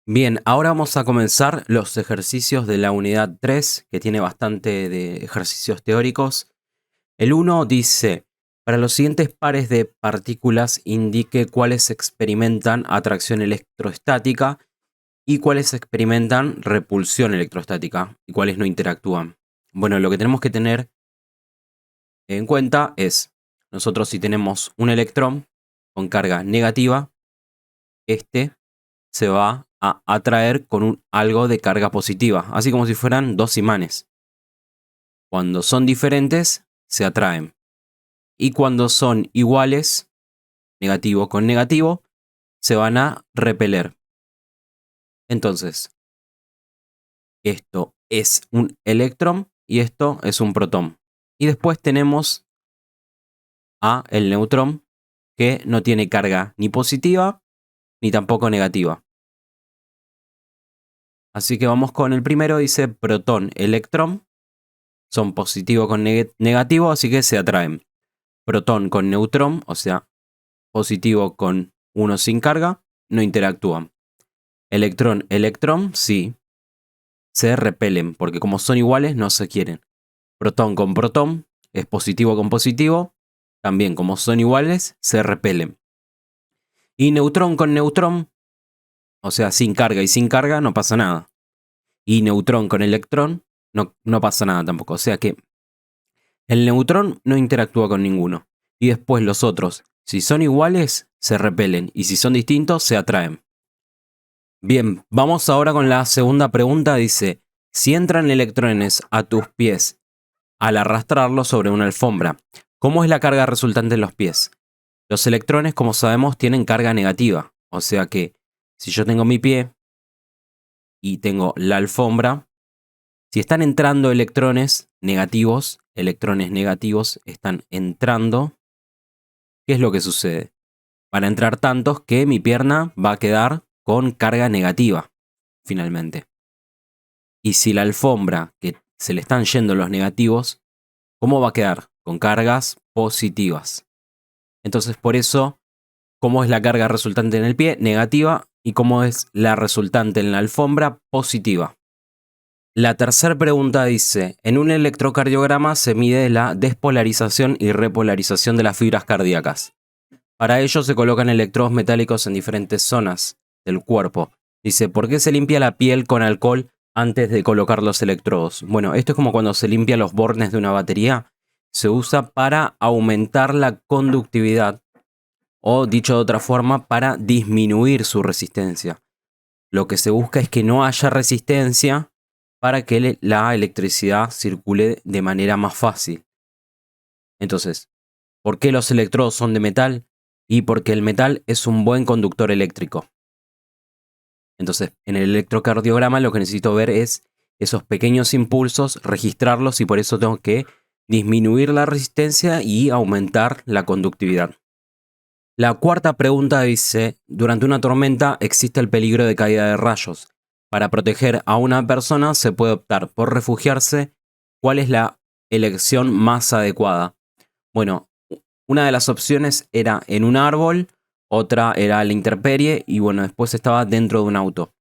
Bien, ahora vamos a comenzar los ejercicios de la unidad 3, que tiene bastante de ejercicios teóricos. El 1 dice, para los siguientes pares de partículas indique cuáles experimentan atracción electrostática y cuáles experimentan repulsión electrostática y cuáles no interactúan. Bueno, lo que tenemos que tener en cuenta es, nosotros si tenemos un electrón con carga negativa, este se va a atraer con algo de carga positiva, así como si fueran dos imanes. Cuando son diferentes, se atraen. Y cuando son iguales, negativo con negativo, se van a repeler. Entonces, esto es un electrón y esto es un protón. Y después tenemos a el neutrón, que no tiene carga ni positiva ni tampoco negativa. Así que vamos con el primero, dice protón, electrón. Son positivo con negativo, así que se atraen. Protón con neutrón, o sea, positivo con uno sin carga, no interactúan. Electrón, electrón, sí, se repelen, porque como son iguales, no se quieren. Protón con protón, es positivo con positivo, también como son iguales, se repelen. Y neutrón con neutrón, o sea, sin carga y sin carga, no pasa nada. Y neutrón con electrón, no pasa nada tampoco. O sea que el neutrón no interactúa con ninguno. Y después los otros, si son iguales, se repelen. Y si son distintos, se atraen. Bien, vamos ahora con la segunda pregunta. Dice, si entran electrones a tus pies al arrastrarlos sobre una alfombra, ¿cómo es la carga resultante en los pies? Los electrones, como sabemos, tienen carga negativa. O sea que si yo tengo mi pie y tengo la alfombra, si están entrando electrones negativos están entrando, ¿qué es lo que sucede? Van a entrar tantos que mi pierna va a quedar con carga negativa, finalmente. Y si la alfombra, que se le están yendo los negativos, ¿cómo va a quedar? Con cargas positivas. Entonces, por eso, ¿cómo es la carga resultante en el pie? Negativa. ¿Y cómo es la resultante en la alfombra? Positiva. La tercera pregunta dice, en un electrocardiograma se mide la despolarización y repolarización de las fibras cardíacas. Para ello se colocan electrodos metálicos en diferentes zonas del cuerpo. Dice, ¿por qué se limpia la piel con alcohol antes de colocar los electrodos? Bueno, esto es como cuando se limpia los bornes de una batería. Se usa para aumentar la conductividad o, dicho de otra forma, para disminuir su resistencia. Lo que se busca es que no haya resistencia para que la electricidad circule de manera más fácil. Entonces, ¿por qué los electrodos son de metal? Y porque el metal es un buen conductor eléctrico. Entonces, en el electrocardiograma lo que necesito ver es esos pequeños impulsos, registrarlos y por eso tengo que disminuir la resistencia y aumentar la conductividad. La cuarta pregunta dice, durante una tormenta existe el peligro de caída de rayos. Para proteger a una persona se puede optar por refugiarse. ¿Cuál es la elección más adecuada? Bueno, una de las opciones era en un árbol, otra era la intemperie y bueno, después estaba dentro de un auto.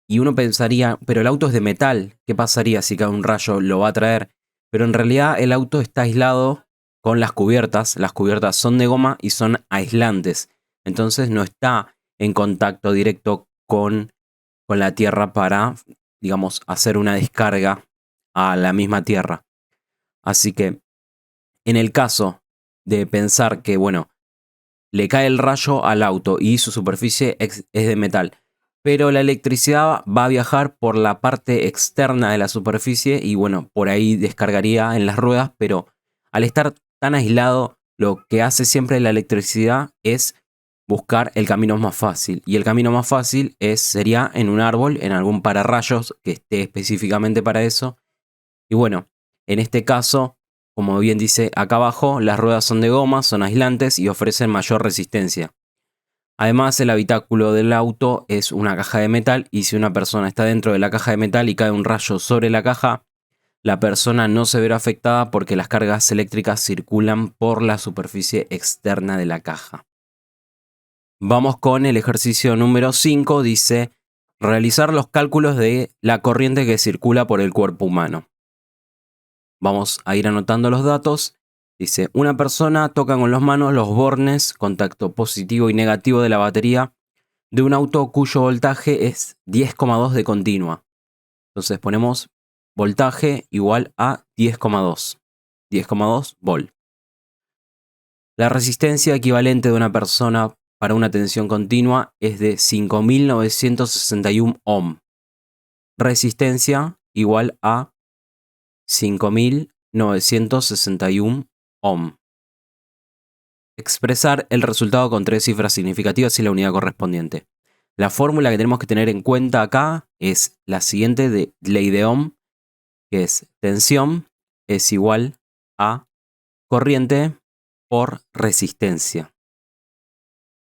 Y uno pensaría, pero el auto es de metal, ¿qué pasaría si cae un rayo? Lo va a traer. Pero en realidad el auto está aislado con las cubiertas son de goma y son aislantes. Entonces no está en contacto directo con la tierra para, digamos, hacer una descarga a la misma tierra. Así que en el caso de pensar que, bueno, le cae el rayo al auto y su superficie es de metal, pero la electricidad va a viajar por la parte externa de la superficie y bueno, por ahí descargaría en las ruedas, pero al estar tan aislado, lo que hace siempre la electricidad es buscar el camino más fácil. Y el camino más fácil sería en un árbol, en algún pararrayos que esté específicamente para eso. Y bueno, en este caso, como bien dice acá abajo, las ruedas son de goma, son aislantes y ofrecen mayor resistencia. Además, el habitáculo del auto es una caja de metal y si una persona está dentro de la caja de metal y cae un rayo sobre la caja, la persona no se verá afectada porque las cargas eléctricas circulan por la superficie externa de la caja. Vamos con el ejercicio número 5. Dice, Realizar los cálculos de la corriente que circula por el cuerpo humano. Vamos a ir anotando los datos. Dice, una persona toca con las manos los bornes, contacto positivo y negativo de la batería de un auto cuyo voltaje es 10,2 de continua. Entonces ponemos voltaje igual a 10,2. 10,2 volt. La resistencia equivalente de una persona para una tensión continua es de 5.961 ohm. Resistencia igual a 5.961 ohm. Expresar el resultado con 3 cifras significativas y la unidad correspondiente. La fórmula que tenemos que tener en cuenta acá es la siguiente de ley de Ohm, que es tensión es igual a corriente por resistencia.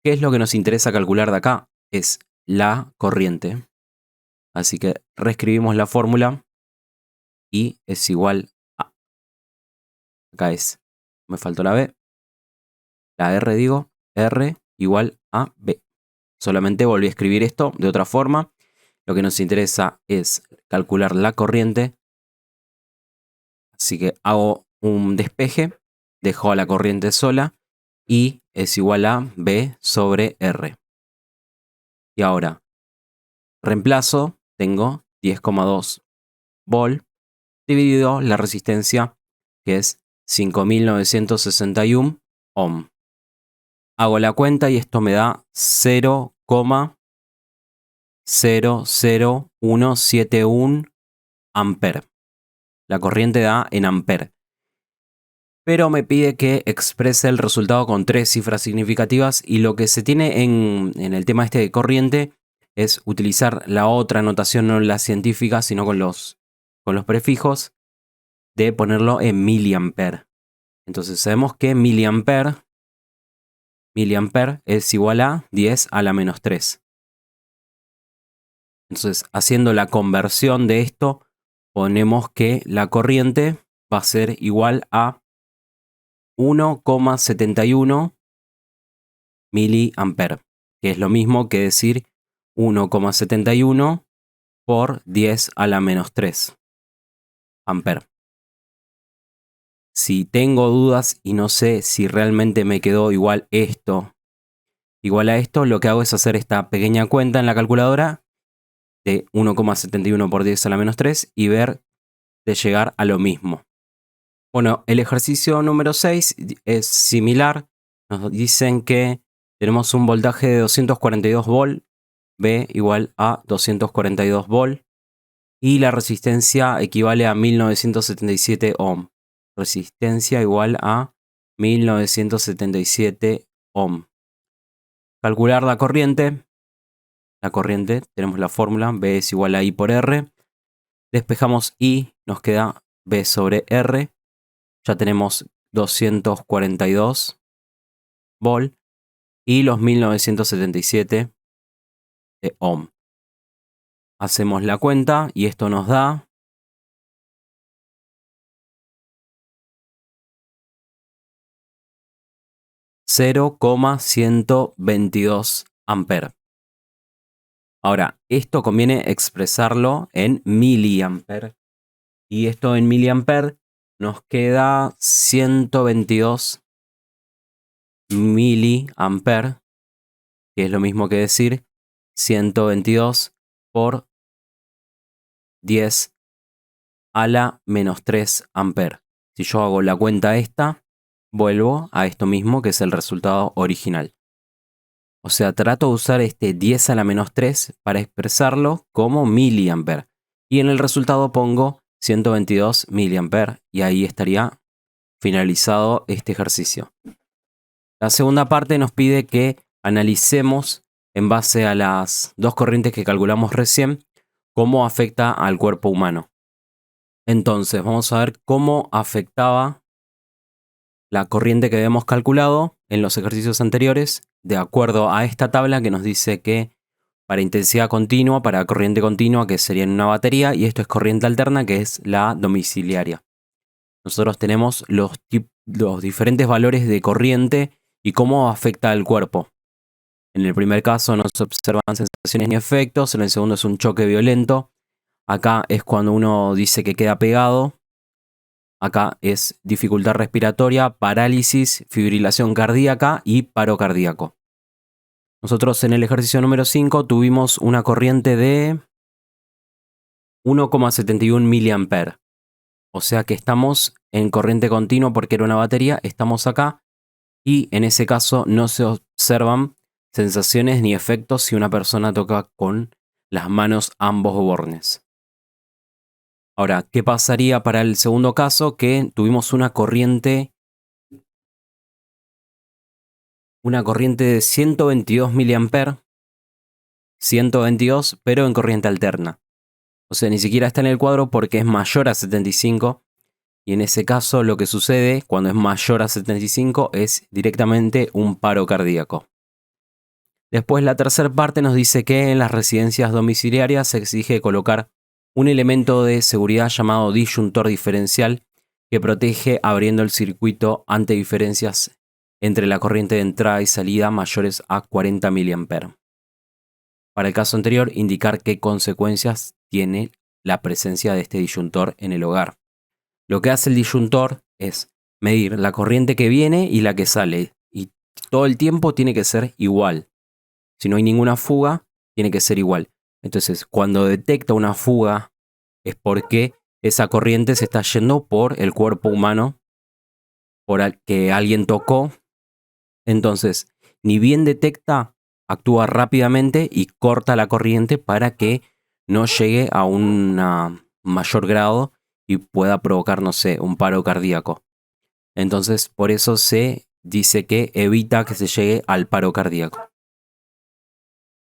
¿Qué es lo que nos interesa calcular de acá? Es la corriente. Así que reescribimos la fórmula y es igual a... Acá es, me faltó la B. La R digo, R igual a B. Solamente volví a escribir esto de otra forma. Lo que nos interesa es calcular la corriente. Así que hago un despeje, dejo a la corriente sola y es igual a B sobre R. Y ahora reemplazo, tengo 10,2 volt dividido la resistencia que es 5.961 ohm. Hago la cuenta y esto me da 0,00171 amper. La corriente da en amper. Pero me pide que exprese el resultado con 3 cifras significativas y lo que se tiene en el tema este de corriente es utilizar la otra notación, no la científica, sino con los prefijos, de ponerlo en miliamper. Entonces sabemos que miliamper es igual a 10 a la menos 3. Entonces, haciendo la conversión de esto, ponemos que la corriente va a ser igual a 1,71 miliamper, que es lo mismo que decir 1,71 por 10 a la menos 3 amper. Si tengo dudas y no sé si realmente me quedó igual a esto, lo que hago es hacer esta pequeña cuenta en la calculadora de 1,71 por 10 a la menos 3 y ver de llegar a lo mismo. Bueno, el ejercicio número 6 es similar. Nos dicen que tenemos un voltaje de 242 volt, B igual a 242 volt, y la resistencia equivale a 1977 ohm. Resistencia igual a 1977 ohm. Calcular la corriente. La corriente, tenemos la fórmula, B es igual a I por R. Despejamos I, nos queda B sobre R. Ya tenemos 242 volt y los 1977 de ohm. Hacemos la cuenta y esto nos da 0,122 amper. Ahora, esto conviene expresarlo en miliamper. Y esto en miliamper nos queda 122 miliamper, que es lo mismo que decir 122 por 10 a la menos 3 amper. Si yo hago la cuenta esta, vuelvo a esto mismo que es el resultado original. O sea, trato de usar este 10 a la menos 3 para expresarlo como miliamper. Y en el resultado pongo 122 miliamper y ahí estaría finalizado este ejercicio. La segunda parte nos pide que analicemos en base a las dos corrientes que calculamos recién cómo afecta al cuerpo humano. Entonces vamos a ver cómo afectaba la corriente que habíamos calculado en los ejercicios anteriores de acuerdo a esta tabla que nos dice que para intensidad continua, para corriente continua, que sería en una batería, y esto es corriente alterna, que es la domiciliaria. Nosotros tenemos los diferentes valores de corriente y cómo afecta al cuerpo. En el primer caso no se observan sensaciones ni efectos, en el segundo es un choque violento. Acá es cuando uno dice que queda pegado. Acá es dificultad respiratoria, parálisis, fibrilación cardíaca y paro cardíaco. Nosotros en el ejercicio número 5 tuvimos una corriente de 1,71 mA. O sea que estamos en corriente continua porque era una batería, estamos acá y en ese caso no se observan sensaciones ni efectos si una persona toca con las manos ambos bornes. Ahora, ¿qué pasaría para el segundo caso? Que tuvimos una corriente de 122 mA, 122, pero en corriente alterna. O sea, ni siquiera está en el cuadro porque es mayor a 75. Y en ese caso lo que sucede cuando es mayor a 75 es directamente un paro cardíaco. Después la tercera parte nos dice que en las residencias domiciliarias se exige colocar un elemento de seguridad llamado disyuntor diferencial que protege abriendo el circuito ante diferencias entre la corriente de entrada y salida mayores a 40 mA. Para el caso anterior, indicar qué consecuencias tiene la presencia de este disyuntor en el hogar. Lo que hace el disyuntor es medir la corriente que viene y la que sale. Y todo el tiempo tiene que ser igual. Si no hay ninguna fuga, tiene que ser igual. Entonces, cuando detecta una fuga, es porque esa corriente se está yendo por el cuerpo humano, por el que alguien tocó. Entonces, ni bien detecta, actúa rápidamente y corta la corriente para que no llegue a un mayor grado y pueda provocar, no sé, un paro cardíaco. Entonces, por eso se dice que evita que se llegue al paro cardíaco.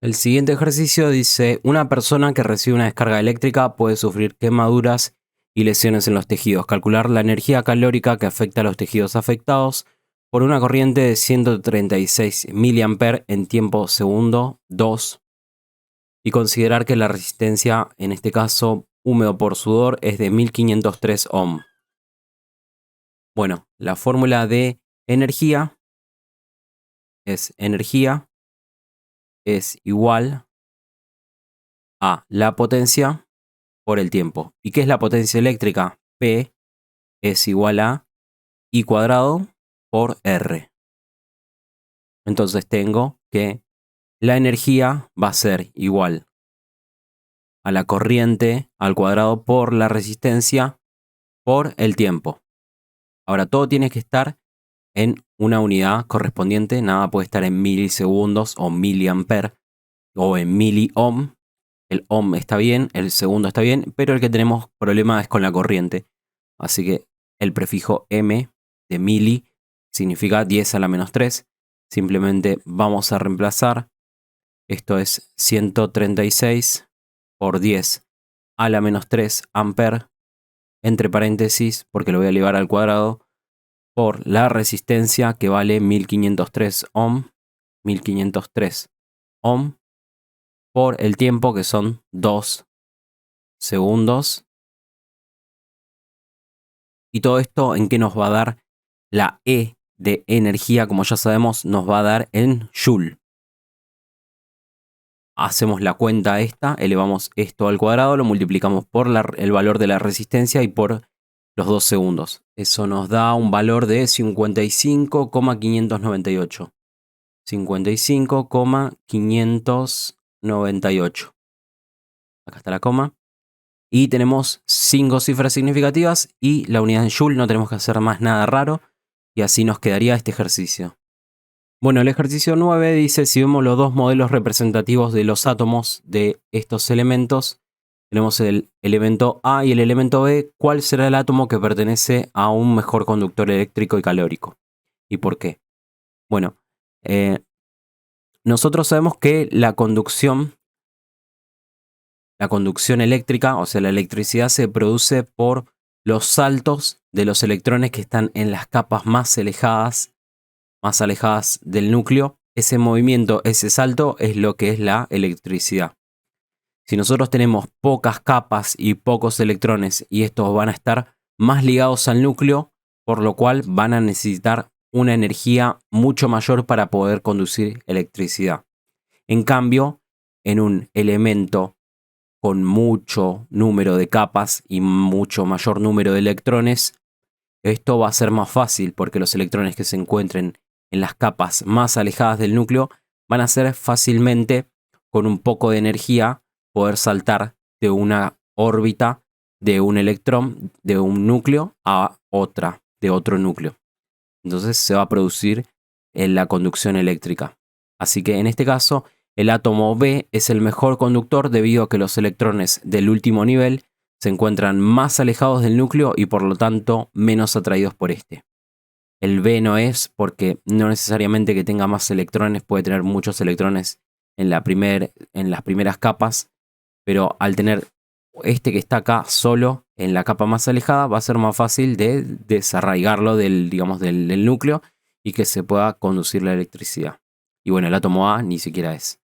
El siguiente ejercicio dice, una persona que recibe una descarga eléctrica puede sufrir quemaduras y lesiones en los tejidos. Calcular la energía calórica que afecta a los tejidos afectados por una corriente de 136 mA en tiempo segundo 2 y considerar que la resistencia, en este caso húmedo por sudor, es de 1503 ohm. Bueno, la fórmula de energía es igual a la potencia por el tiempo. ¿Y qué es la potencia eléctrica? P es igual a I cuadrado por R. Entonces tengo que la energía va a ser igual a la corriente al cuadrado por la resistencia por el tiempo. Ahora todo tiene que estar en una unidad correspondiente, nada puede estar en milisegundos o miliamper o en miliohm. El ohm está bien, el segundo está bien, pero el que tenemos problema es con la corriente. Así que el prefijo m de mili significa 10 a la menos 3. Simplemente vamos a reemplazar. Esto es 136 por 10 a la menos 3 amper, entre paréntesis, porque lo voy a elevar al cuadrado, por la resistencia que vale 1503 ohm, 1503 ohm, por el tiempo que son 2 segundos. Y todo esto en qué nos va a dar la E de energía, como ya sabemos, nos va a dar en joule. Hacemos la cuenta esta, elevamos esto al cuadrado, lo multiplicamos por el valor de la resistencia y por los 2 segundos. Eso nos da un valor de 55,598. 55,598. Acá está la coma. Y tenemos 5 cifras significativas y la unidad en joule, no tenemos que hacer más nada raro. Y así nos quedaría este ejercicio. Bueno, el ejercicio 9 dice, si vemos los dos modelos representativos de los átomos de estos elementos, tenemos el elemento A y el elemento B, ¿cuál será el átomo que pertenece a un mejor conductor eléctrico y calórico? ¿Y por qué? Bueno, nosotros sabemos que la conducción eléctrica, o sea, la electricidad se produce por los saltos de los electrones que están en las capas más alejadas del núcleo. Ese movimiento, ese salto es lo que es la electricidad. Si nosotros tenemos pocas capas y pocos electrones y estos van a estar más ligados al núcleo, por lo cual van a necesitar una energía mucho mayor para poder conducir electricidad. En cambio, en un elemento con mucho número de capas y mucho mayor número de electrones, esto va a ser más fácil porque los electrones que se encuentren en las capas más alejadas del núcleo van a ser fácilmente, con un poco de energía, poder saltar de una órbita de un electrón de un núcleo a otra de otro núcleo. Entonces se va a producir la conducción eléctrica. Así que en este caso, el átomo B es el mejor conductor debido a que los electrones del último nivel se encuentran más alejados del núcleo y por lo tanto menos atraídos por este. El B no es porque no necesariamente que tenga más electrones, puede tener muchos electrones en las primeras capas, pero al tener este que está acá solo en la capa más alejada, va a ser más fácil de desarraigarlo del núcleo y que se pueda conducir la electricidad. Y bueno, el átomo A ni siquiera es.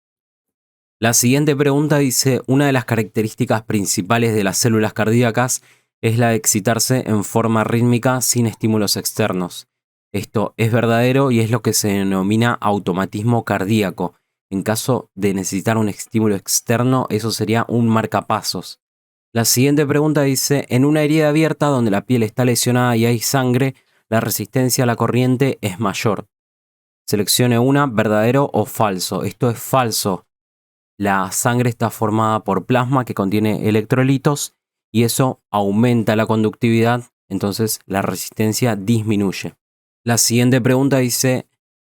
La siguiente pregunta dice, una de las características principales de las células cardíacas es la de excitarse en forma rítmica sin estímulos externos. Esto es verdadero y es lo que se denomina automatismo cardíaco. En caso de necesitar un estímulo externo, eso sería un marcapasos. La siguiente pregunta dice, en una herida abierta donde la piel está lesionada y hay sangre, la resistencia a la corriente es mayor. Seleccione una, verdadero o falso. Esto es falso. La sangre está formada por plasma que contiene electrolitos y eso aumenta la conductividad, entonces la resistencia disminuye. La siguiente pregunta dice,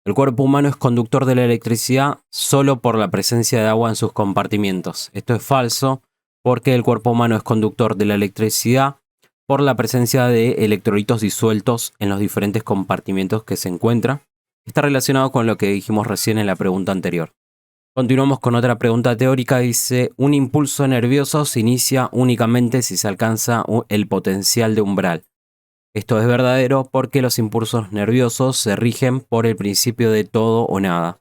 el cuerpo humano es conductor de la electricidad solo por la presencia de agua en sus compartimientos. Esto es falso porque el cuerpo humano es conductor de la electricidad por la presencia de electrolitos disueltos en los diferentes compartimentos que se encuentra. Está relacionado con lo que dijimos recién en la pregunta anterior. Continuamos con otra pregunta teórica. Dice, un impulso nervioso se inicia únicamente si se alcanza el potencial de umbral. Esto es verdadero porque los impulsos nerviosos se rigen por el principio de todo o nada.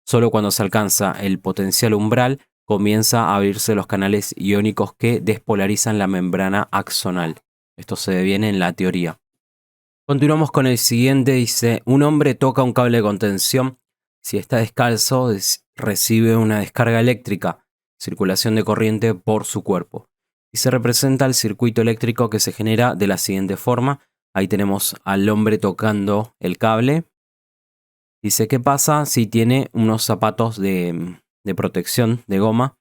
Solo cuando se alcanza el potencial umbral comienza a abrirse los canales iónicos que despolarizan la membrana axonal. Esto se deviene en la teoría. Continuamos con el siguiente. Dice, un hombre toca un cable de contención. Si está descalzo, recibe una descarga eléctrica, circulación de corriente por su cuerpo. Y se representa el circuito eléctrico que se genera de la siguiente forma. Ahí tenemos al hombre tocando el cable. Dice, ¿qué pasa si tiene unos zapatos de protección de goma?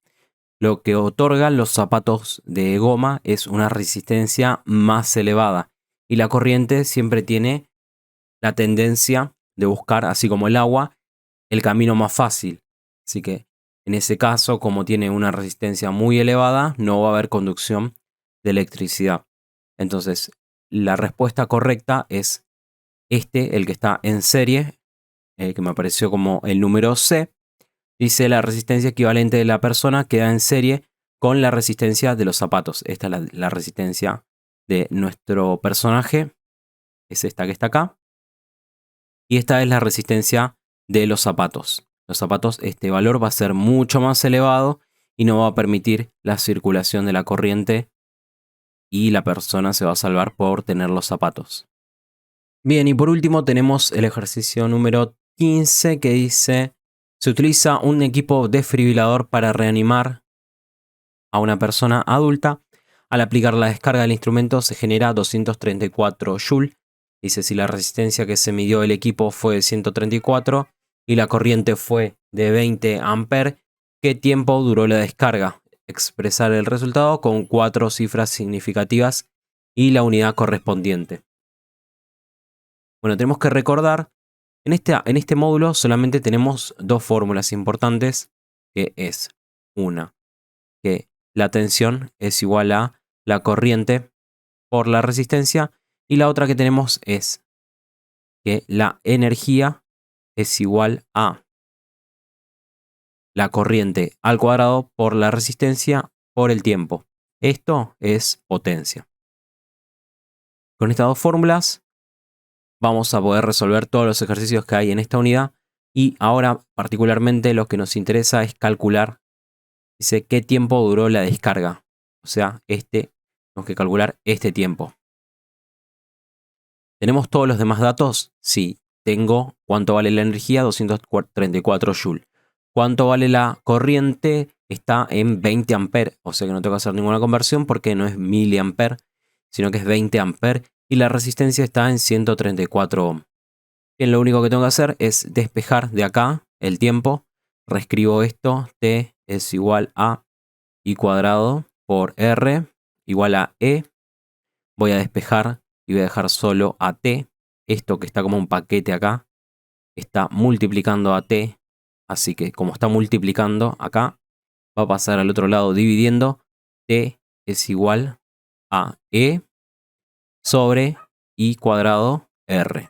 Lo que otorgan los zapatos de goma es una resistencia más elevada. Y la corriente siempre tiene la tendencia de buscar, así como el agua, el camino más fácil. Así que en ese caso, como tiene una resistencia muy elevada, no va a haber conducción de electricidad. Entonces, la respuesta correcta es el que está en serie, que me apareció como el número C. Dice, la resistencia equivalente de la persona queda en serie con la resistencia de los zapatos. Esta es la resistencia de nuestro personaje. Es esta que está acá. Y esta es la resistencia de los zapatos. Los zapatos, este valor va a ser mucho más elevado y no va a permitir la circulación de la corriente y la persona se va a salvar por tener los zapatos. Bien, y por último tenemos el ejercicio número 15 que dice, se utiliza un equipo desfibrilador para reanimar a una persona adulta. Al aplicar la descarga del instrumento se genera 234 Joule. Dice, si la resistencia que se midió el equipo fue de 134 y la corriente fue de 20 amperes, ¿qué tiempo duró la descarga? Expresar el resultado con 4 cifras significativas y la unidad correspondiente. Bueno, tenemos que recordar, en este módulo solamente tenemos dos fórmulas importantes, que es una, que la tensión es igual a la corriente por la resistencia, y la otra que tenemos es que la energía es igual a la corriente al cuadrado por la resistencia por el tiempo. Esto es potencia. Con estas dos fórmulas vamos a poder resolver todos los ejercicios que hay en esta unidad, y ahora particularmente lo que nos interesa es calcular, dice, qué tiempo duró la descarga. O sea, tenemos que calcular este tiempo. ¿Tenemos todos los demás datos? Sí, tengo cuánto vale la energía, 234 Joule. ¿Cuánto vale la corriente? Está en 20 amperes, o sea que no tengo que hacer ninguna conversión porque no es miliamper, sino que es 20 amperes y la resistencia está en 134 ohm. Bien, lo único que tengo que hacer es despejar de acá el tiempo. Reescribo esto, T es igual a I cuadrado por R igual a E. Voy a despejar y voy a dejar solo a T. Esto que está como un paquete acá está multiplicando a T. Así que como está multiplicando acá, va a pasar al otro lado dividiendo. T es igual a E sobre I cuadrado R.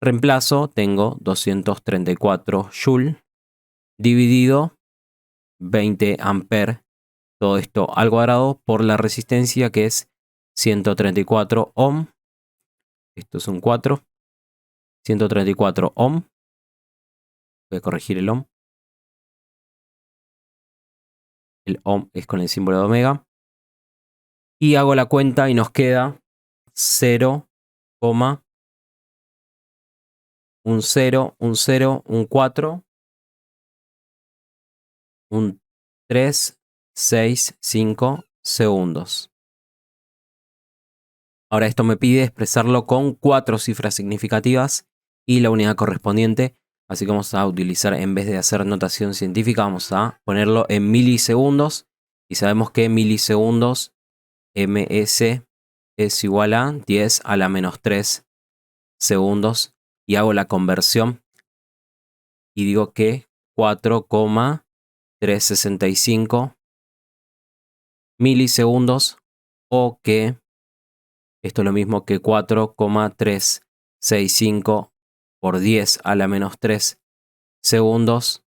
Reemplazo, tengo 234 Joule dividido 20 amperes, todo esto al cuadrado por la resistencia que es 134 ohm. Esto es un 4. 134 ohm. Voy a corregir el ohm. El ohm es con el símbolo de omega. Y hago la cuenta y nos queda 0, un 0, un 0, un 4, un 3, 6, 5 segundos. Ahora esto me pide expresarlo con 4 cifras significativas y la unidad correspondiente. Así que vamos a utilizar, en vez de hacer notación científica, vamos a ponerlo en milisegundos. Y sabemos que milisegundos, ms, es igual a 10 a la menos 3 segundos. Y hago la conversión y digo que 4,365 milisegundos, o que esto es lo mismo que 4,365 por 10 a la menos 3 segundos.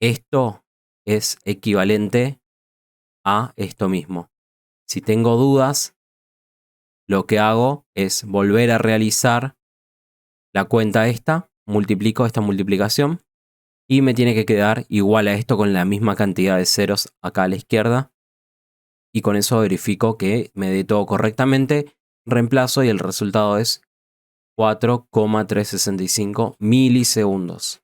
Esto es equivalente a esto mismo. Si tengo dudas, lo que hago es volver a realizar la cuenta esta, multiplico esta multiplicación y me tiene que quedar igual a esto con la misma cantidad de ceros acá a la izquierda. Y con eso verifico que me dé todo correctamente, reemplazo y el resultado es 4,365 milisegundos.